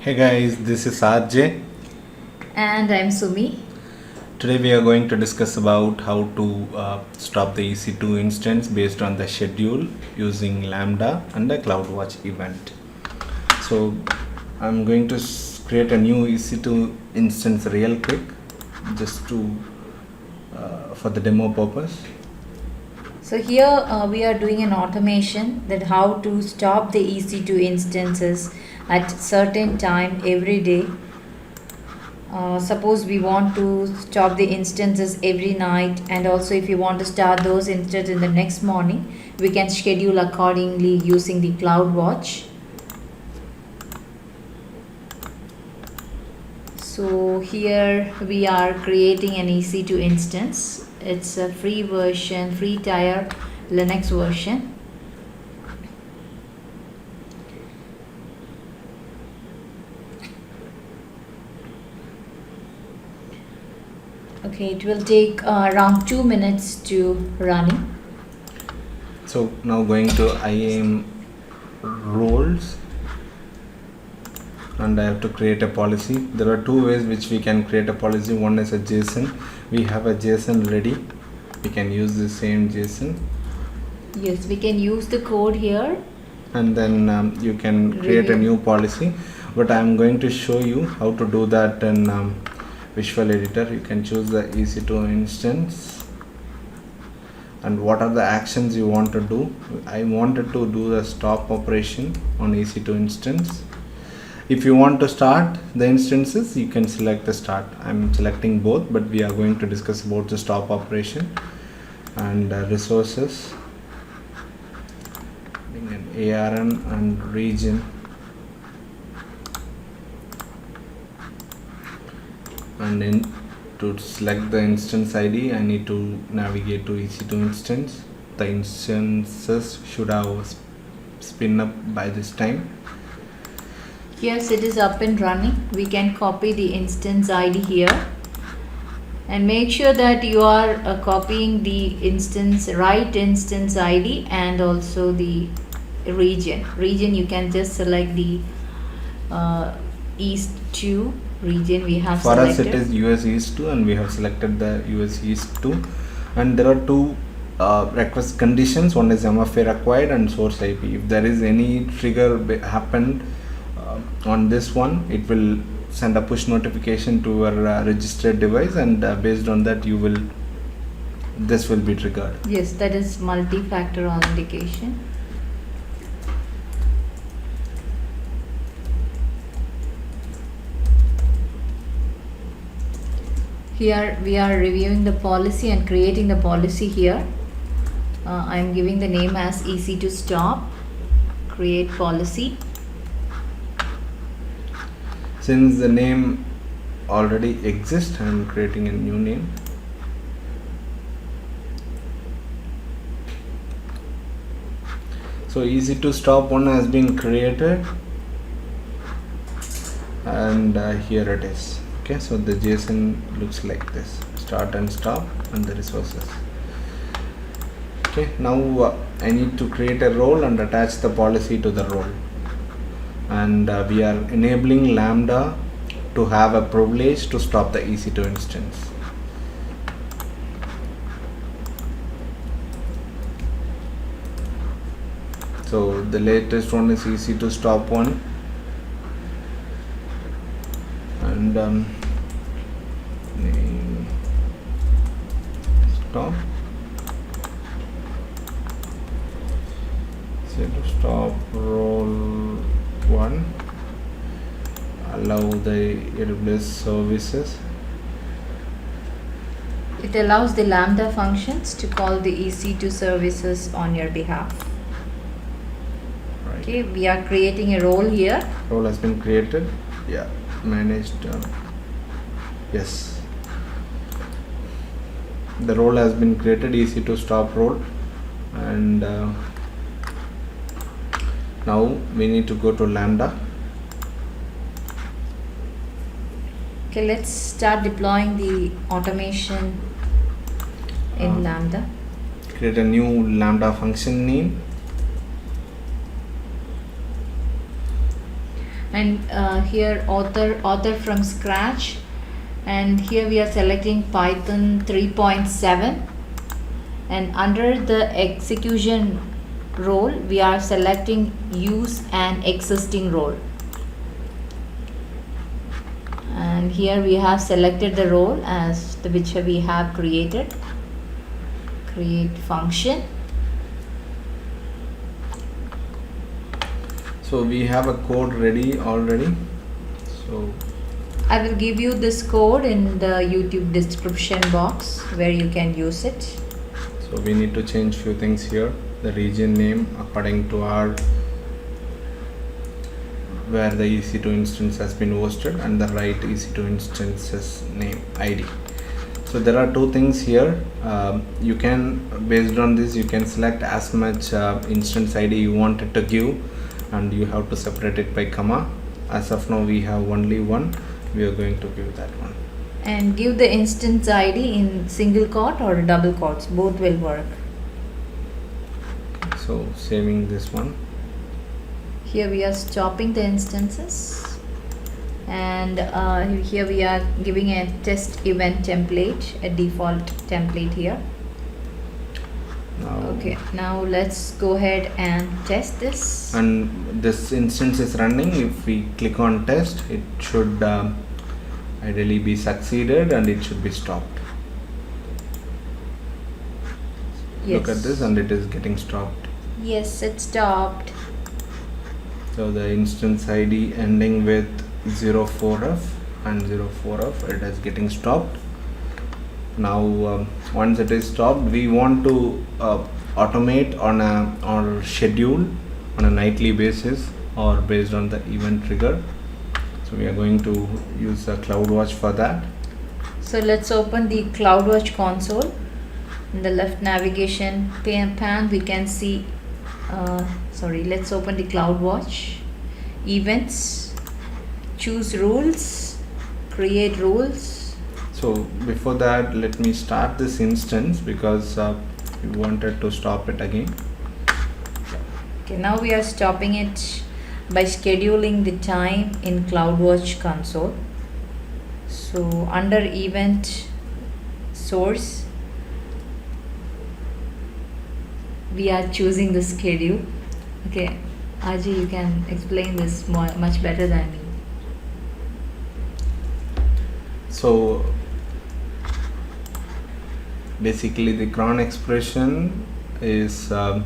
Hey guys, this is RJ. And I'm Sumi. Today we are going to discuss about how to stop the EC2 instance based on the schedule using Lambda and the CloudWatch event. So I'm going to create a new EC2 instance real quick, just to for the demo purpose. So here we are doing an automation that how to stop the EC2 instances at certain time every day. Suppose we want to stop the instances every night, and also if you want to start those instances in the next morning, we can schedule accordingly using the CloudWatch. So here we are creating an EC2 instance. It's a free version, free tier Linux version. Okay, it will take around 2 minutes to running. So now going to IAM roles, and I have to create a policy. There are two ways which we can create a policy. One is a JSON. We have a JSON ready. We can use the same JSON, Yes, we can use the code here. and then you can create a Review. new policy. But I'm going to show you how to do that in Visual Editor. You can choose the EC2 instance and what are the actions you want to do. I wanted to do the stop operation on EC2 instance. If you want to start the instances, you can select the start. I'm selecting both, but we are going to discuss about the stop operation and resources, an ARN and region, and then to select the instance ID, I need to navigate to EC2 instance. The instances should have spin up by this time. Yes, it is up and running. We can copy the instance ID here and make sure that you are copying the right instance ID and also the region. You can just select the East 2 region we have For selected. us it is US East 2, and we have selected the US East 2, and there are two request conditions. One is MFA required and source IP. If there is any trigger happened on this one, it will send a push notification to your registered device, and based on that this will be triggered. Yes, that is multi-factor authentication. Here we are reviewing the policy and creating the policy here. I am giving the name as EC2 stop, create policy. Since the name already exists, I am creating a new name. So EC2 stop one has been created, and here it is. Okay, so the JSON looks like this: start and stop and the resources. Okay, now I need to create a role and attach the policy to the role, and we are enabling Lambda to have a privilege to stop the EC2 instance. So the latest one is EC2 stop one, and name stop. Set to stop role 1, allow the AWS services. It allows the Lambda functions to call the EC2 services on your behalf. Right. Okay, we are creating a role here. Role has been created. Yeah, managed. Yes, the role has been created, EC2 stop role, and now we need to go to Lambda. Okay, let's start deploying the automation in Lambda. Create a new Lambda function name. and here author from scratch, and here we are selecting Python 3.7, and under the execution role we are selecting use an existing role, and here we have selected the role as the which we have created. Create function. So we have a code ready already. So I will give you this code in the YouTube description box where you can use it. so we need to change few things here. The region name according to our where the EC2 instance has been hosted, and the right EC2 instance's name ID. So there are two things here. You can, based on this, you can select as much instance ID you wanted to give, and you have to separate it by comma. As of now we have only one. We are going to give that one. And give the instance ID in single quote or double quotes, both will work. So saving this one. Here we are stopping the instances, and here we are giving a test event template, a default template here. Now, Okay, now let's go ahead and test this. and this instance is running. If we click on test, it should ideally be succeeded, and it should be stopped. Look at this, and it is getting stopped. Yes, it stopped. So the instance ID ending with 04F and 04F, it is getting stopped. Now once it is stopped, we want to automate on a or schedule on a nightly basis or based on the event trigger. So we are going to use a CloudWatch for that. So let's open the CloudWatch console. In the left navigation pan we can see let's open the CloudWatch. Events, choose rules, create rules. So before that, let me start this instance because we wanted to stop it again. Okay, now we are stopping it by scheduling the time in CloudWatch console. So under event source, we are choosing the schedule. Okay, Ajay, you can explain this much better than me. So basically the cron expression is this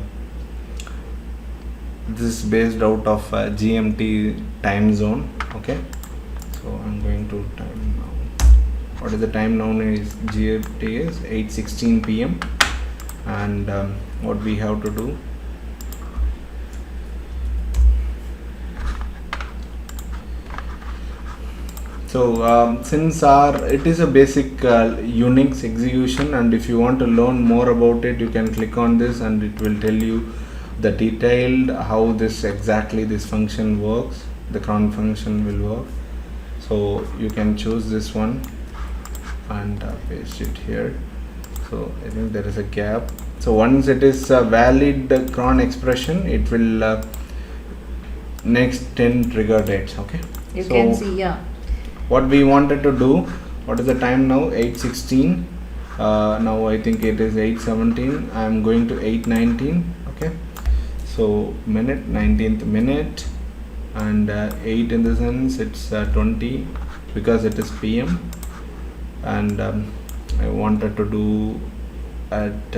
is based out of GMT time zone. Okay, so I'm going to time now. What is the time now? Is GMT is 8:16 p.m. and what we have to do, so since it is a basic Unix execution, and if you want to learn more about it, you can click on this and it will tell you the detailed how this exactly this function works, the cron function will work. So you can choose this one and paste it here. So I think there is a gap. So once it is a valid cron expression, it will next 10 trigger dates. Okay, You so can see, yeah. what we wanted to do, what is the time now? 8:16. Now I think it is 8:17. I am going to 8:19. Okay, so minute, 19th minute, and 8 in the sense it's 20 because it is PM, and I wanted to do at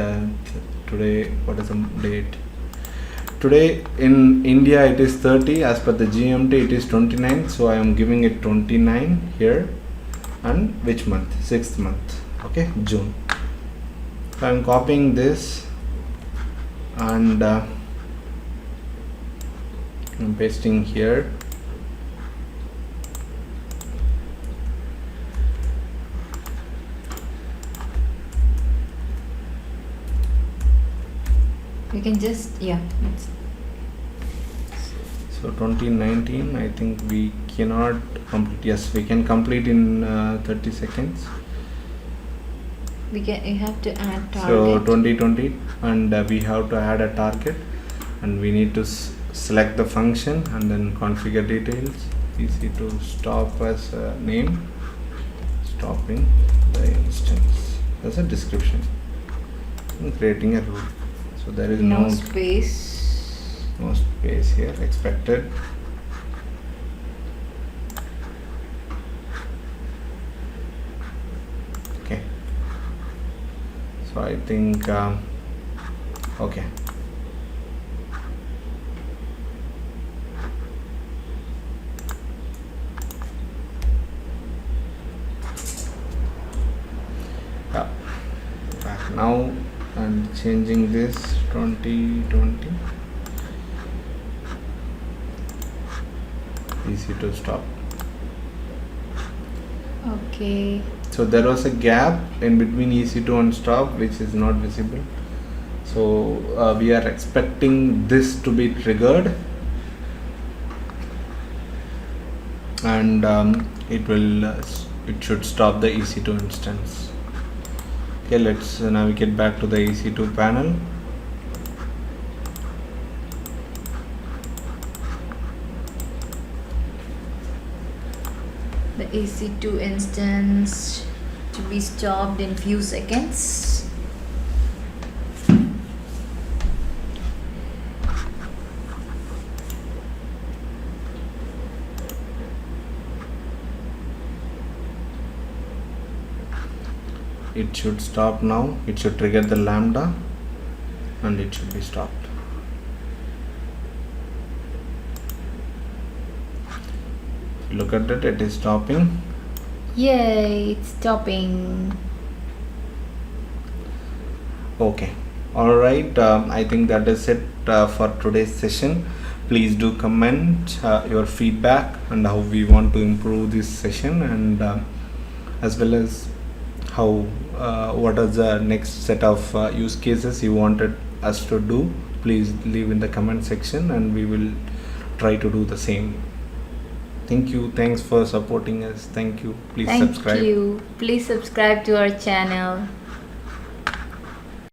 today. What is the date? Today in India it is 30, as per the GMT it is 29, so I am giving it 29 here. And which month? 6th month. Okay, June. So I am copying this and I'm pasting here. You can just, yeah. So 2019, I think we cannot complete. Yes, we can complete in 30 seconds. You have to add target. So 2020, and we have to add a target, and we need to select the function and then configure details. EC2 stop as a name, stopping the instance as a description, and creating a rule. So there is No no space. space here expected. Okay, so I think okay. Yeah, back now and changing this 2020 EC2 stop. Okay. So there was a gap in between EC2 and stop which is not visible. So we are expecting this to be triggered, and it should stop the EC2 instance. Okay, let's navigate back to the EC2 panel. The EC2 instance to be stopped in few seconds. It should stop now. It should trigger the lambda and it should be stopped. Look at it, it is stopping. Yay, it's stopping. Okay, all right. I think that is it for today's session. Please do comment your feedback and how we want to improve this session, and as well as how what are the next set of use cases you wanted us to do. Please leave in the comment section and we will try to do the same. Thank you. Thanks for supporting us. Thank you. Please Thank subscribe. you. Please subscribe to our channel.